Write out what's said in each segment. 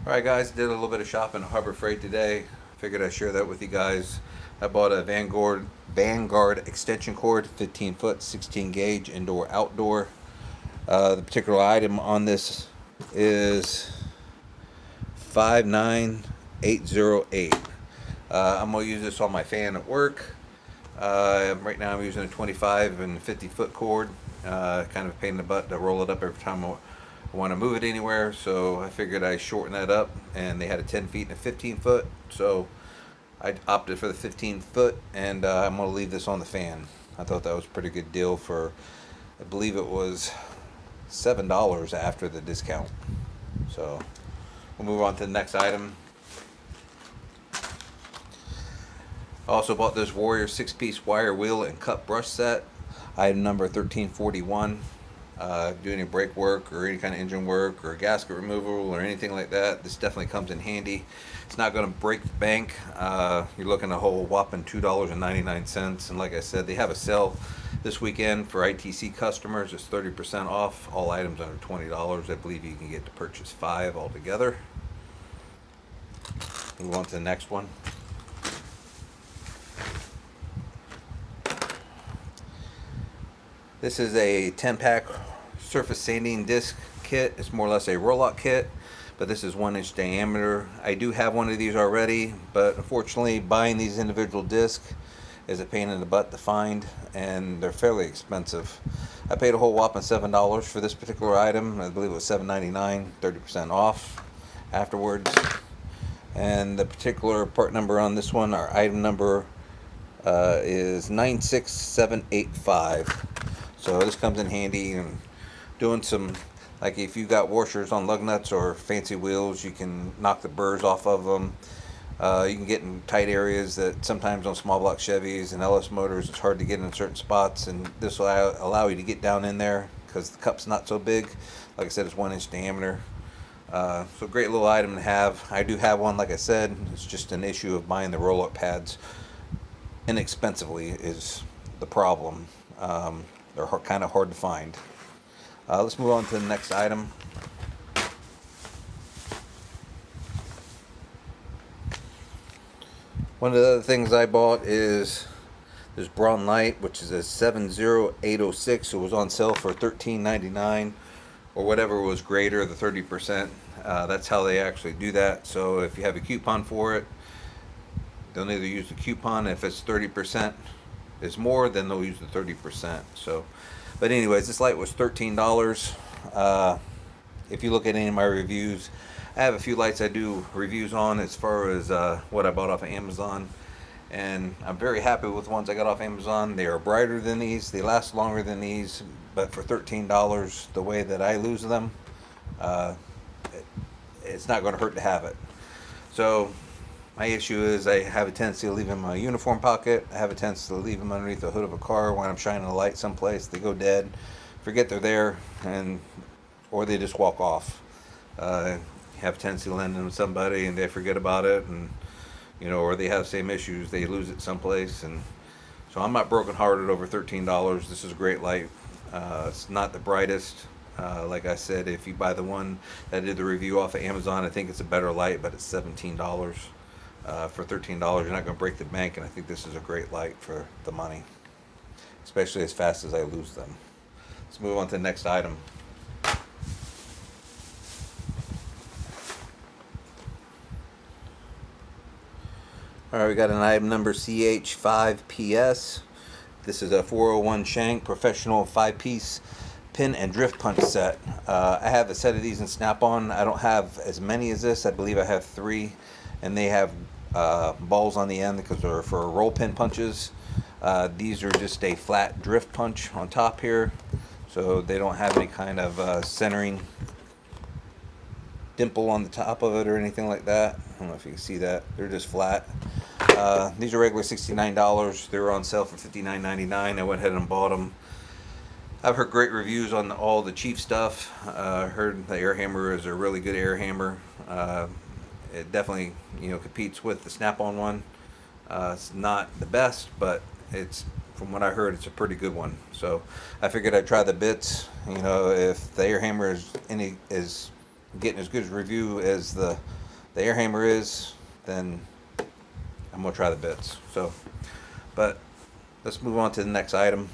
Alright guys, did a little bit of shopping at Harbor Freight today. Figured I'd share that with you guys. I bought a Vanguard extension cord, 15 foot, 16 gauge, indoor, outdoor. The particular item on this is 59808. I'm going to use this on my fan at work. Right now I'm using a 25 and 50 foot cord. Kind of a pain in the butt to roll it up every time I want to move it anywhere, so I figured I'd shorten that up, and they had a 10 feet and a 15 foot, so I opted for the 15 foot, and I'm going to leave this on the fan. I thought that was a pretty good deal for, I believe it was $7 after the discount. So we'll move on to the next item. I also bought this Warrior 6-piece wire wheel and cut brush set, item number 1341. Do any brake work or any kind of engine work or gasket removal or anything like that, this definitely comes in handy. It's not going to break the bank. You're looking at a whole whopping $2.99, and like I said, they have a sale this weekend for ITC customers. It's 30% off all items under $20. I believe you can get to purchase 5 altogether. Move on to the next one. This is a 10-pack surface sanding disc kit. It's more or less a roll-out kit, but this is 1-inch diameter. I do have one of these already, but unfortunately buying these individual discs is a pain in the butt to find, and they're fairly expensive. I paid a whole whopping $7 for this particular item. I believe it was $7.99, 30% off afterwards. And the particular part number on this one, our item number is 96785. So this comes in handy and doing some, like if you got washers on lug nuts or fancy wheels, you can knock the burrs off of them. You can get in tight areas that sometimes on small block Chevys and LS motors it's hard to get in certain spots, and this will allow you to get down in there because the cup's not so big. Like I said, it's 1-inch diameter. So great little item to have. I do have one, like I said. It's just an issue of buying the roll-up pads inexpensively is the problem. They're kind of hard to find. Let's move on to the next item. One of the other things I bought is this Braun light, which is a 70806. It was on sale for $13.99 or whatever was greater, the 30%. That's how they actually do that. So if you have a coupon for it, they'll either use the coupon. If it's 30% is more, then they'll use the 30%. So, but anyways, this light was $13. If you look at any of my reviews, I have a few lights I do reviews on as far as what I bought off of Amazon, and I'm very happy with the ones I got off Amazon. They are brighter than these, they last longer than these, but for $13, the way that I lose them, it's not going to hurt to have it. So my issue is I have a tendency to leave them in my uniform pocket. I have a tendency to leave them underneath the hood of a car when I'm shining a light someplace. They go dead, forget they're there, or they just walk off. Have a tendency to lend them to somebody and they forget about it, and or they have the same issues. They lose it someplace, and so I'm not brokenhearted over $13. This is a great light. It's not the brightest. Like I said, if you buy the one that did the review off of Amazon, I think it's a better light, but it's $17. For $13, you're not going to break the bank, and I think this is a great light for the money, especially as fast as I lose them. Let's move on to the next item. Alright, we got an item number CH5PS. This is a 401 shank professional 5-piece pin and drift punch set. I have a set of these in Snap-on. I don't have as many as this. I believe I have 3, and they have balls on the end because they're for roll pin punches. These are just a flat drift punch on top here, so they don't have any kind of centering dimple on the top of it or anything like that. I don't know if you can see that. They're just flat. These are regular $69. They were on sale for $59.99. I went ahead and bought them. I've heard great reviews on all the cheap stuff. I heard the air hammer is a really good air hammer. It definitely competes with the Snap-on one. It's not the best, but it's, from what I heard, it's a pretty good one. So I figured I'd try the bits. If the air hammer is getting as good a review as the air hammer is, then I'm gonna try the bits. So, but let's move on to the next item.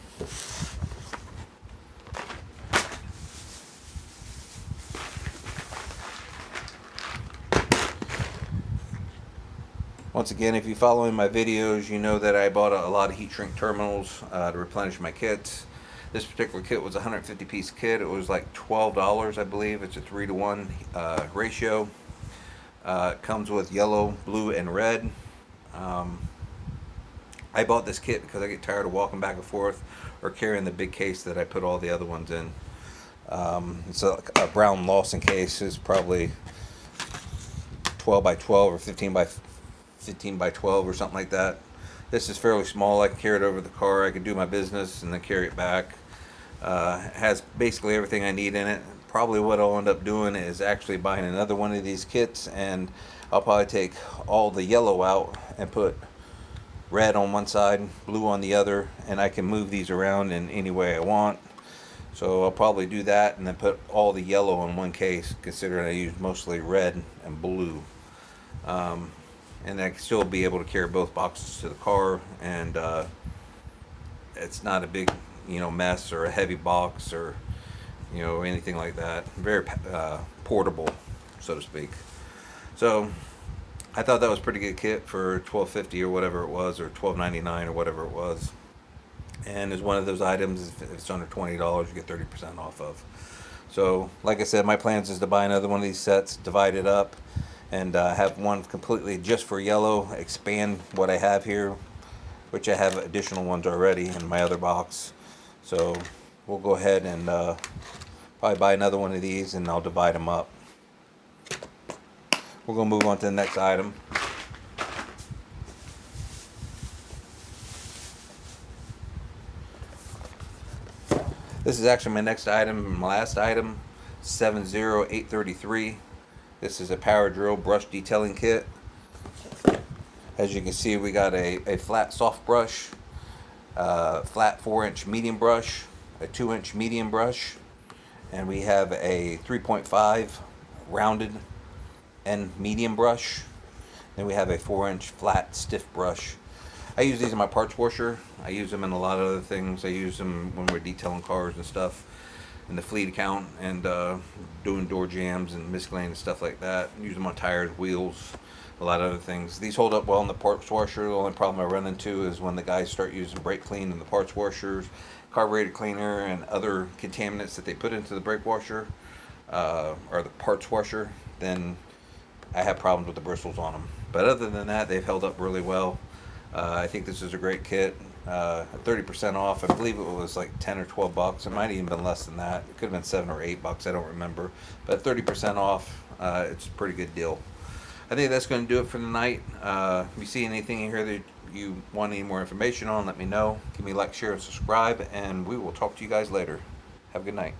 Once again, if you follow in my videos, you know that I bought a lot of heat shrink terminals to replenish my kits. This particular kit was a 150 piece kit. It was like $12, I believe. It's a 3-to-1 ratio. It comes with yellow, blue, and red. I bought this kit because I get tired of walking back and forth or carrying the big case that I put all the other ones in. It's a Braun Lawson case. It's probably 12 by 12 or 15 by 12 or something like that. This is fairly small. I can carry it over the car. I can do my business and then carry it back. It has basically everything I need in it. Probably what I'll end up doing is actually buying another one of these kits, and I'll probably take all the yellow out and put red on one side, blue on the other, and I can move these around in any way I want. So I'll probably do that and then put all the yellow in one case, considering I use mostly red and blue. And I can still be able to carry both boxes to the car, and it's not a big, mess or a heavy box or, anything like that. Very portable, so to speak. So I thought that was a pretty good kit for $12.50 or whatever it was, or $12.99 or whatever it was. And it's one of those items, if it's under $20, you get 30% off of. So, like I said, my plans is to buy another one of these sets, divide it up, and have one completely just for yellow, expand what I have here, which I have additional ones already in my other box. So we'll go ahead and probably buy another one of these, and I'll divide them up. We're going to move on to the next item. This is actually my next item, my last item, 70833. This is a power drill brush detailing kit. As you can see, we got a flat soft brush, flat 4-inch medium brush, a 2-inch medium brush, and we have a 3.5 rounded end medium brush. Then we have a 4-inch flat stiff brush. I use these in my parts washer. I use them in a lot of other things. I use them when we're detailing cars and stuff in the fleet account, and doing door jams and miscellaneous stuff like that. Use them on tires, wheels, a lot of other things. These hold up well in the parts washer. The only problem I run into is when the guys start using brake clean in the parts washers, carburetor cleaner, and other contaminants that they put into the brake washer or the parts washer, then I have problems with the bristles on them. But other than that, they've held up really well. I think this is a great kit. 30% off. I believe it was like 10 or 12 bucks. It might have even been less than that. It could have been 7 or 8 bucks. I don't remember. But 30% off, it's a pretty good deal. I think that's going to do it for the night. If you see anything in here that you want any more information on, let me know. Give me a like, share, and subscribe, and we will talk to you guys later. Have a good night.